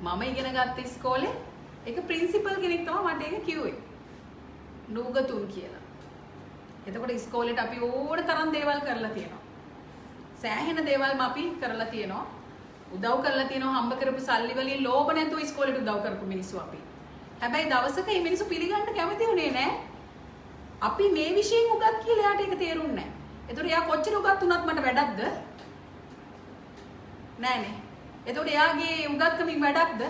මම ඉගෙන ගත්ත ඉස්කෝලේ ඒක ප්‍රින්සිපල් කෙනෙක් තමයි මට ඒක කිව්වේ. නූගතුන් කියලා. එතකොට ඉස්කෝලේට අපි ඕන තරම් දේවල් කරලා තියෙනවා. සෑහෙන දේවල් අපි කරලා තියෙනවා. උදව් කරලා තියෙනවා හම්බ කරපු සල්ලි වලින් ලෝභ නැතුව ඉස්කෝලේට උදව් කරපු මිනිස්සු අපි. හැබැයි දවසක මේ මිනිස්සු පිළිගන්න කැමති වුණේ නැහැ. අපි මේ විශ්යෙන් උගත් කියලා එයාට ඒක තේරුන්නේ නැහැ. එතකොට එයා කොච්චර උගත් වුණත් මට වැඩක්ද? නෑනේ. එතකොට එයාගේ උගත්කමින් වැඩක්ද?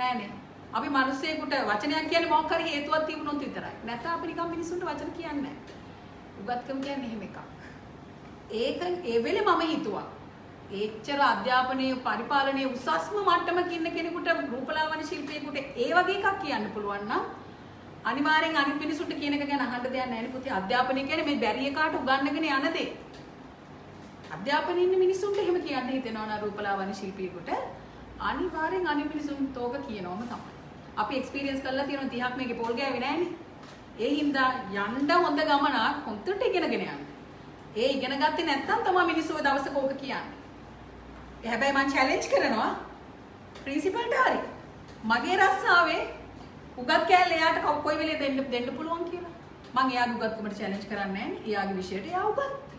නෑනේ. අපි මිනිස්සෙකුට වචනයක් කියන්නේ මොකක් හරි හේතුවක් තිබුණොත් විතරයි. නැත්නම් අපි නිකන් මිනිස්සුන්ට වචන කියන්නේ නැහැ. උගත්කම කියන්නේ එහෙම එකක්. ඒක ඒ වෙලේ මම හිතුවා. ඒච්චර අධ්‍යාපනයේ පරිපාලනයේ උසස්ම මට්ටමක ඉන්න කෙනෙකුට රූපලාවන්‍ය ශිල්පියෙකුට ඒ වගේ එකක් කියන්න පුළුවන් නම් අනිවාර්යෙන් අනිත් මිනිසුන්ට කියන එක ගැන අහන්න දෙයක් නැහැ නේ පුතේ. අධ්‍යාපනය කියන්නේ මේ බැරි එකාට උගන්වගෙන යන දේ. අධ්‍යාපනයේ ඉන්න මිනිසුන්ට එහෙම කියන්න හිතෙනවා නා රූපලාවන්‍ය ශිල්පියෙකුට අනිවාර්යෙන් අනිත් මිනිසුන් තෝක කියනවම තමයි. අපි එක්ස්පීරියන්ස් කරලා තියෙනවා 30ක් මේකේ පොල් ගෑවේ නැහනේ. ඒ හින්දා යන්න හොඳ ගමනක් හොඳට ඉගෙනගෙන යන්න. ඒ ඉගෙන ගත්තේ නැත්නම් තමයි මිනිස්සු ඔය දවසක ඕක කියන්නේ. හැබැයි මම චැලෙන්ජ් කරනවා ප්‍රින්සිපල්ට හරි. මගේ රස්සාවේ උගත් කෑල්ල එයාට කොයි වෙලේ දෙන්න පුළුවන් කියලා. මම එයාගේ උගත්කමට චැලෙන්ජ් කරන්නේ නැහැ. එයාගේ විෂයට එයා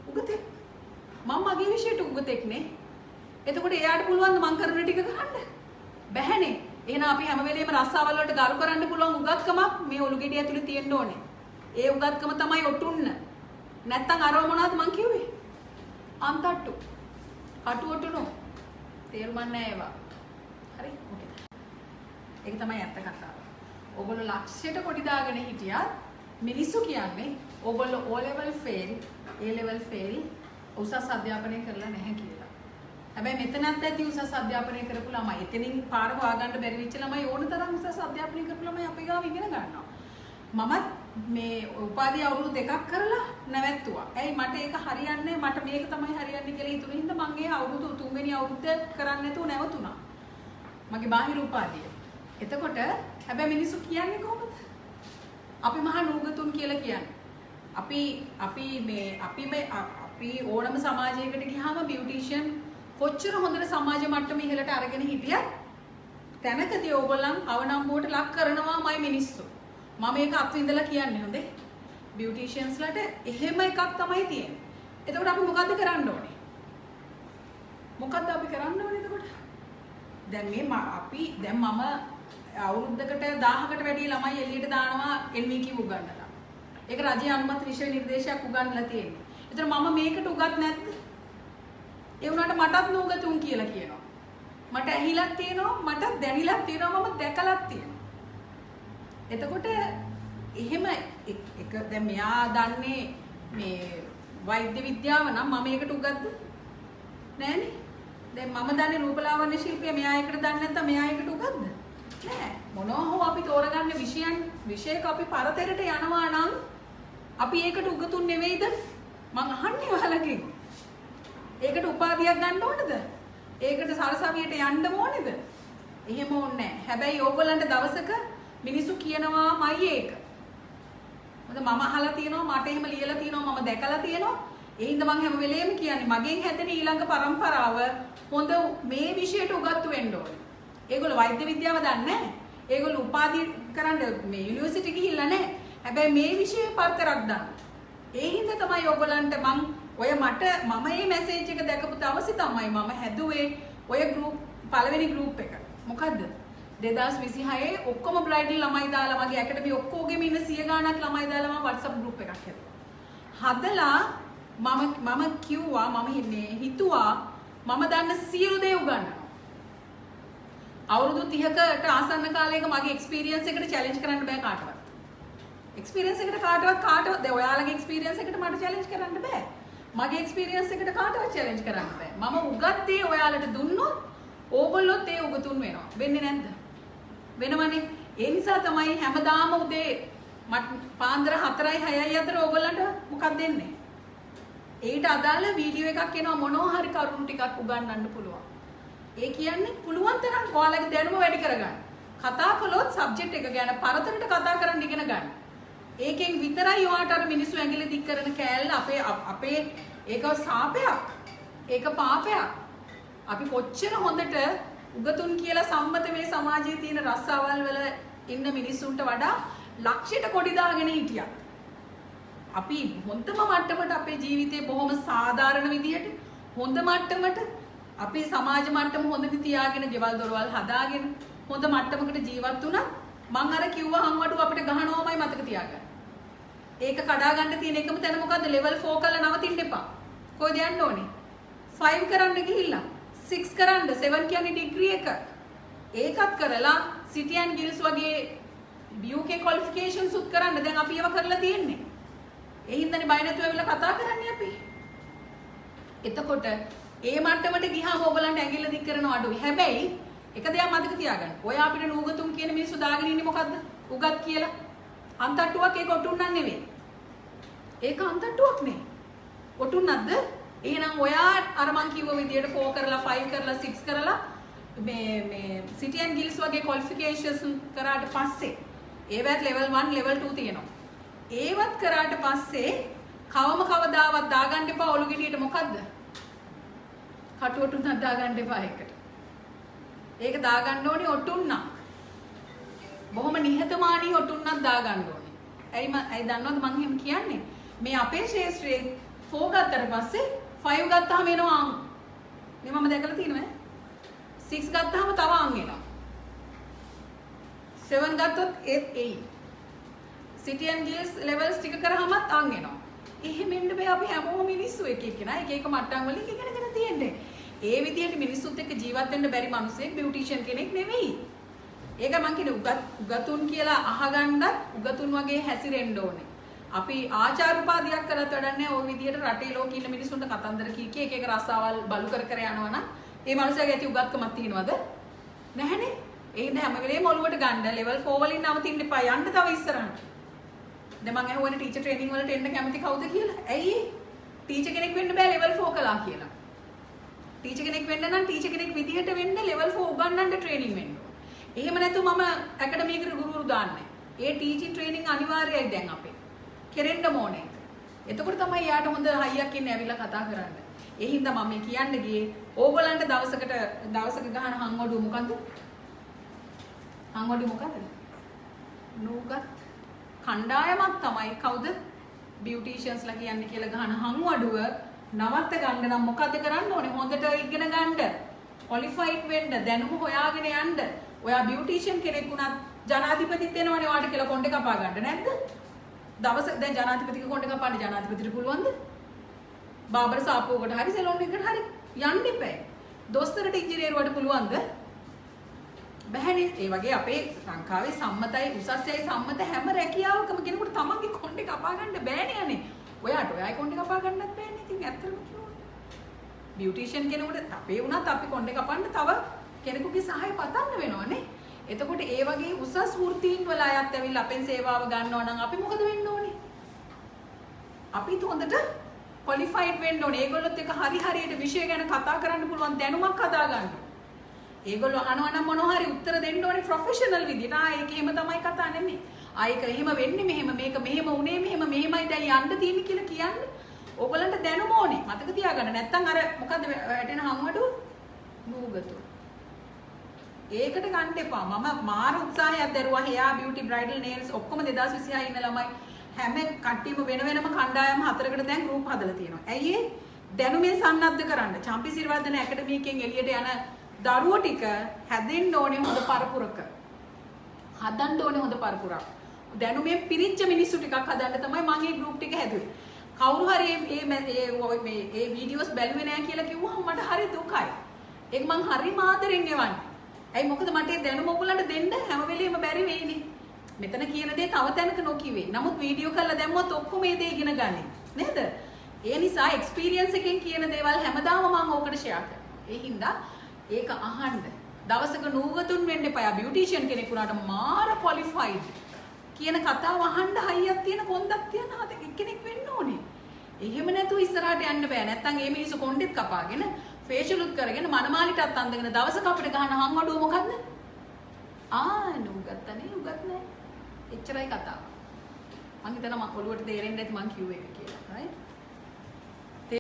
උගතෙක්. මම මගේ විෂයට උගතෙක්නේ. එතකොට එයාට පුළුවන් මං කරන ටික කරන්න. බැහැනේ. එහෙනම් අපි හැම වෙලේම රස්සාවල් වලට ගරු කරන්න පුළුවන් උගත්කමක් මේ ඔලු ගෙඩිය ඇතුලේ තියෙන්න ඕනේ. ඒ උගත්කම තමයි ඔටුන්න. නැත්තම් අරව මොනවද මං කිව්වේ? අන්තට්ටු. කටු ඔටුනෝ. තේරුම් නැහැ ඒවා. හරි? ඕකේ. ඒක තමයි ඇත්ත කතාව. ඔයගොල්ලෝ ලක්ෂයට කොටි දාගෙන හිටියත් මිනිස්සු කියන්නේ ඔයගොල්ලෝ O level fail, A level fail උසස් අධ්‍යාපනය කරලා නැහැ කියලා. හැබැයි මෙතනත් ඇති උසස් අධ්‍යාපනය කරපු ළමයි එතනින් පාර හොයාගන්න බැරි වෙච්ච ළමයි ඕන තරම් උසස් අධ්‍යාපනය කරපු ළමයි අපේ ගාව ඉගෙන ගන්නවා. මමත් මේ උපාධිය අවුරුදු 2ක් කරලා නැවැත්තුවා. ඇයි මට ඒක හරියන්නේ මට මේක තමයි හරියන්නේ කියලා හිතුනේ හින්දා මම ඒ අවුරුදු 3 වෙනි අවුරුද්ද කරන්නේ නැතුව නැවතුණා. මගේ බාහිර උපාධිය. එතකොට හැබැයි මිනිස්සු කියන්නේ කොහොමද? අපි මහා නූගතුන් කියලා කියන්නේ. අපි ඕනම සමාජයකට ගියාම බියුටිෂියන් කොච්චර හොඳට සමාජ මට්ටම ඉහළට අරගෙන හිටියත් තැනකදී ඕගොල්ලන් අවනම්බුවට ලක් කරනවාමයි මිනිස්සු. මම මේක අත්විඳලා කියන්නේ හොඳේ. බියුටිෂියන්ස්ලාට එහෙම එකක් තමයි තියෙන්නේ. එතකොට අපි මොකද්ද කරන්න ඕනේ? මොකද්ද අපි කරන්න ඕනේ එතකොට? දැන් මම අවුරුද්දකට 1000කට වැඩි ළමයි එළියට දානවා NVQ උගන්වලා. ඒක රජයේ අනුමත විෂය නිර්දේශයක් උගන්වලා තියෙන්නේ. ඒතර මම මේකට උගත් නැද්ද? ඒ වුණාට මටත් නූගතුන් කියලා කියනවා. මට ඇහිලක් තියෙනවා, මට දැනිලක් තියෙනවා, මම දැකලක් තියෙනවා. එතකොට එහෙම එක දැන් මෙයා දන්නේ මේ වෛද්‍ය විද්‍යාව නම් මම ඒකට උගත්ද? නෑනේ. දැන් මම දන්නේ රූපලාවන්‍ය ශිල්පය මෙයා ඒකට දන්නේ නැත්නම් මෙයා ඒකට උගත්ද? නෑ. මොනවා හෝ අපි තෝරගන්න විෂයක අපි පරතරට යනවා නම් අපි ඒකට උගතුන් නෙවෙයිද? මං අහන්නේ ඔයාලගෙන්. ඒකට උපාධියක් ගන්න ඕනද? ඒකට සරසවියට යන්න ඕනේද? එහෙම ඕනේ නැහැ. හැබැයි ඕගොල්ලන්ට දවසක මිනිස්සු කියනවාමයි ඒක. මොකද මම අහලා තියෙනවා, මට එහෙම ලියලා තියෙනවා, මම දැකලා තියෙනවා. ඒ හින්දා මම හැම වෙලේම කියන්නේ මගෙන් හැදෙන ඊළඟ පරම්පරාව හොඳ මේ විෂයට උගත්තු වෙන්න ඕනේ. ඒගොල්ලෝ වෛද්‍ය විද්‍යාව දන්නේ නැහැ. ඒගොල්ලෝ උපාධිය කරන්න මේ යුනිවර්සිටි ගිහිල්ලා නැහැ. හැබැයි මේ විෂයේ පරතරක් දන්න. ඒ හින්දා තමයි ඕගොල්ලන්ට මම මේ මැසේජ් එක දැකපු දවසේ තමයි මම හැදුවේ ඔය පළවෙනි ගෲප් එක. මොකද්ද? 2026 ඔක්කොම බ්‍රයිඩල් ළමයි දාලා මගේ ඇකඩමි ඔක්කොගෙම ඉන්න 100 ගාණක් ළමයි දාලා මම WhatsApp ගෲප් එකක් හදලා මම කිව්වා මම හිතුවා මම දන්න සියලු දේ උගන්වනවා. අවුරුදු 30කට ආසන්න කාලයක මගේ එක්ස්පීරියන්ස් එකට චැලෙන්ජ් කරන්න බෑ කාටවත්. එක්ස්පීරියන්ස් එකට කාටවත් දැන් ඔයාලගේ එක්ස්පීරියන්ස් එකට මට චැලෙන්ජ් කරන්න බෑ. මගේ එක්ස්පීරියන්ස් එකට කාටවත් චැලෙන්ජ් කරන්න බෑ. මම උගත්තේ ඔයාලට දුන්නොත් ඕගොල්ලොත් ඒ උගතුන් වෙනවා. වෙන්නේ නැද්ද? වෙනවනේ. ඒ නිසා තමයි හැමදාම උදේ පාන්දර 4යි 6යි අතර ඕගොල්ලන්ට මොකක්ද දෙන්නේ? ඒකට අදාළ වීඩියෝ එකක් එනවා මොනවා හරි කරුණු ටිකක් උගන්වන්න පුළුවන්. ඒ කියන්නේ පුළුවන් තරම් ඔයාලගේ දැනුම වැඩි කරගන්න. කතා කළොත් සබ්ජෙක්ට් එක ගැන පරතරට කතා කරන්න ඉගෙන ගන්න. ඒකෙන් විතරයි ඔයාට අර මිනිස්සු ඇඟිලි දික් කරන කෑල්ල අපේ ඒක සාපයක්. ඒක පාපයක්. අපි කොච්චර හොඳට උගතුන් කියලා සම්මත මේ සමාජයේ තියෙන රස්සාවල් වල ඉන්න මිනිස්සුන්ට වඩා ලක්ෂයට කොටි දාගෙන හිටියා. අපි හොඳම මට්ටමට අපේ ජීවිතේ බොහොම සාධාරණ විදියට හොඳ මට්ටමට අපේ සමාජ මට්ටම හොඳට තියාගෙන ගෙවල් දොරවල් හදාගෙන හොඳ මට්ටමකට ජීවත් වුණා. මං අර කිව්වා හම්වඩු අපිට ගහනවාමයි මතක තියාගන්න. ඒක කඩා ගන්න තියෙන එකම තැන මොකද්ද? level 4 කරලා නවතින්න එපා. කොහෙද යන්න ඕනේ? 5 කරන්න ගිහිල්ලා 6 කරන්න 7 කියන්නේ ඩිග්‍රී එක. ඒකත් කරලා City and Guilds වගේ UK qualifications උත් කරන්න දැන් අපි ඒව කරලා තියෙන්නේ. ඒ හින්දානේ බය නැතුව වෙලා කතා කරන්නේ අපි. එතකොට ඒ මට්ටමට ගියාම ඔයගලන්ට ඇඟිල්ල දික් කරනව අඩුයි. හැබැයි එක දෙයක් මතක තියාගන්න. ඔය අපිට නූගතුන් කියන මිනිස්සු දාගෙන ඉන්නේ මොකද්ද? උගත් කියලා. අන්තට්ටුවක් ඒක ඔටුන්නක් නෙවෙයි. ඒක අන්තට්ටුවක් නේ. ඔටුන්නක්ද? එහෙනම් ඔයා අර මං කිව්ව විදියට 4 කරලා 5 කරලා 6 කරලා මේ City and Guilds වගේ qualifications කරාට පස්සේ ඒවත් level 1 level 2 තියෙනවා. ඒවත් කරාට පස්සේ කවදාවත් දාගන්න එපා ඔලු ගෙඩියට මොකද්ද? කටුවටුන්නක් දාගන්න එපා ඒකට. ඒක දාගන්න ඕනේ ඔටුන්නක්. බොහොම නිහතමානී ඔටුන්නක් දාගන්න ඕනේ. ඇයි දන්නවද මං එහෙම කියන්නේ? මේ අපේ ශාස්ත්‍රයේ 4 ගත්තට පස්සේ 5 ගත්තාම එනවා අං. මේ මම දැකලා තියෙනවා. 6 ගත්තාම තව අං එනවා. 7 ගත්තොත් 8. City and Guilds levels ටික කරාමත් අං එනවා. එහෙම ඉන්න බෑ අපි හැමෝම මිනිස්සු එක එක්කෙනා එක එක මට්ටම් වලින් ඉගෙනගෙන තියෙන්නේ. ඒ විදිහට මිනිස්සුත් එක්ක ජීවත් වෙන්න බැරි මිනිස්සෙක් බියුටිෂියන් කෙනෙක් නෙවෙයි. ඒක මං කියන්නේ උගතුන් කියලා අහගන්නත් උගතුන් වගේ හැසිරෙන්න ඕනේ. අපි ආචාර උපාධියක් කරත් වැඩක් නැහැ. ওই විදිහට රටේ ලෝකේ ඉන්න මිනිස්සුන්ට කතන්දර කී එක එක රස්සාවල් බලු කර යනවා නම් ඒ මනුස්සයාගේ ඇති උගත්කමක් තියෙනවද? නැහැනේ. ඒ හින්දා හැම වෙලේම ඔළුවට ගන්න level 4 වලින් නවතින්න එපා. යන්න තව ඉස්සරහට. දැන් මං අහුවනේ ටීචර් ට්‍රේනින් වලට එන්න කැමති කවුද කියලා. ඇයි? ටීචර් කෙනෙක් වෙන්න බෑ level 4 කළා කියලා. ටීචර් කෙනෙක් වෙන්න නම් ටීචර් කෙනෙක් විදිහට වෙන්න level 4 උගන්වන්න ට්‍රේනින් වෙන්න ඕනේ. එහෙම නැතුව මම ඇකඩමි එකට ගුරුවරු දාන්නේ. ඒ ටීචින් ට්‍රේනින් අනිවාර්යයි දැන් අපේ. කෙරෙන්න ඕනේ. එතකොට තමයි යාට හොඳ හයියක් ඉන්නේ ඇවිල්ලා කතා කරන්න. ඒ හින්දා මම මේ කියන්න ගියේ ඕගොල්ලන්ට දවසක ගහන හංවඩුව මොකද්ද? හංවඩුව මොකද්ද? නූගත් කණ්ඩායමක් තමයි කවුද? බියුටිෂියන්ස්ලා කියන්නේ කියලා ගහන හංවඩුව නවත්ත ගන්න නම් මොකද්ද කරන්න ඕනේ? හොඳට ඉගෙන ගන්න. ක්වොලිෆයිඩ් වෙන්න, දැනුම හොයාගෙන යන්න. ඔයා බියුටිෂියන් කෙනෙක් වුණත් ජනාධිපතිත් වෙනවනේ ඔයාට කියලා කොණ්ඩේ කපා ගන්න නැද්ද? දවස දැන් ජනාධිපතිගේ කොණ්ඩේ කපන්න ජනාධිපතිට පුළුවන්ද? බාබර් සාප්පුවකට හරි සෙලොන් එකකට හරි යන්න එපා. දොස්තරට ඉංජිනේරුවට පුළුවන්ද? බැහැනේ. ඒ වගේ අපේ ලංකාවේ සම්මතයි උසස්යයි සම්මත හැම රැකියාවකම කෙනෙකුට තමන්ගේ කොණ්ඩේ කපා ගන්න බෑනේ අනේ. ඔයාට ඔයායි කොණ්ඩේ කපා ගන්නත් බෑනේ. ඉතින් ඇත්තටම කිව්වොත් බියුටිෂියන් කෙනෙකුට අපේ වුණත් අපි කොණ්ඩේ කපන්න තව කෙනෙකුගේ සහාය පතන්න වෙනවනේ. එතකොට ඒ වගේ උසස් වෘත්තීන් වල අයත් ඇවිල්ලා අපෙන් සේවාව ගන්නවා නම් අපි මොකද වෙන්න ඕනේ? අපිත් හොඳට ක්වොලිෆයිඩ් වෙන්න ඕනේ. ඒගොල්ලොත් එක හරියට විෂය ගැන කතා කරන්න පුළුවන් දැනුමක් හදා ගන්න. ඒගොල්ලෝ අහනවා නම් මොනවා හරි උත්තර දෙන්න ඕනේ ප්‍රොෆෙෂනල් විදිහට. ඒක එහෙම තමයි කතා නෙමෙයි. ඒක එහෙම වෙන්නේ මෙහෙම මේක මෙහෙම උනේ මෙහෙමයි දැන් යන්න තියෙන්නේ කියලා කියන්නේ. ඕගොල්ලන්ට දැනුම ඕනේ. මතක තියාගන්න. නැත්තම් අර මොකද්ද වැටෙන හම්වඩුව? නූගතු. ඒකට ගන්න එපා. මම මාර උත්සාහයක් දරුවා hair beauty bridal nails ඔක්කොම 2026 ඉන්න ළමයි හැම කට්ටියම වෙන වෙනම කණ්ඩායම් 4කට දැන් group හදලා තියෙනවා. ඇයි ඒ? දැනුමේ සන්නද්ධ කරන්න. චම්පි සිරිවර්ධන ඇකඩමි එකෙන් එළියට යන දරුවෝ ටික හැදෙන්න ඕනේ හොඳ පරපුරක. හදන්න ඕනේ හොඳ පරපුරක්. දැනුමේ පිරිච්ච මිනිස්සු ටිකක් හදන්න තමයි මම මේ group ටික හැදුවේ. කවුරු හරි මේ වීඩියෝස් බැලුවේ නැහැ කියලා කිව්වම මට හරි දුකයි. ඒක මං හරි මාතරෙන් එවන්නේ. ඇයි මොකද මට ඒ දැනුම ඔයගොල්ලන්ට දෙන්න හැම වෙලෙම බැරි වෙයිනේ. මෙතන කියන දේ තව තැනක නොකියවේ. නමුත් වීඩියෝ කරලා දැම්මොත් ඔක්කොම මේ දේ ඉගෙන ගන්න. නේද? ඒ නිසා එක්ස්පීරියන්ස් එකෙන් කියන දේවල් හැමදාම මම ඕකට ෂෙයා කරනවා. ඒ හින්දා ඒක අහන්න. දවසක නූගතුන් වෙන්න එපා. බියුටිෂියන් කෙනෙක් වුණාට මාර ක්වොලිෆයිඩ් කියන කතාව අහන්න හයියක් තියෙන කොන්දක් තියෙන කෙනෙක් වෙන්න ඕනේ. එහෙම නැතුව ඉස්සරහට යන්න බෑ. නැත්තම් මේ මිනිස්සු කොණ්ඩෙත් කපාගෙන ෆේෂල් උත් කරගෙන මනමාලිටත් අඳගෙන දවසක අපිට ගහන හම්වඩුව මොකද්ද? නුගත්තනේ උගත් නෑ. එච්චරයි කතාව. මං හිතනවා මම ඔළුවට තේරෙන්නේ නැති මං කිව්ව එක කියලා. right?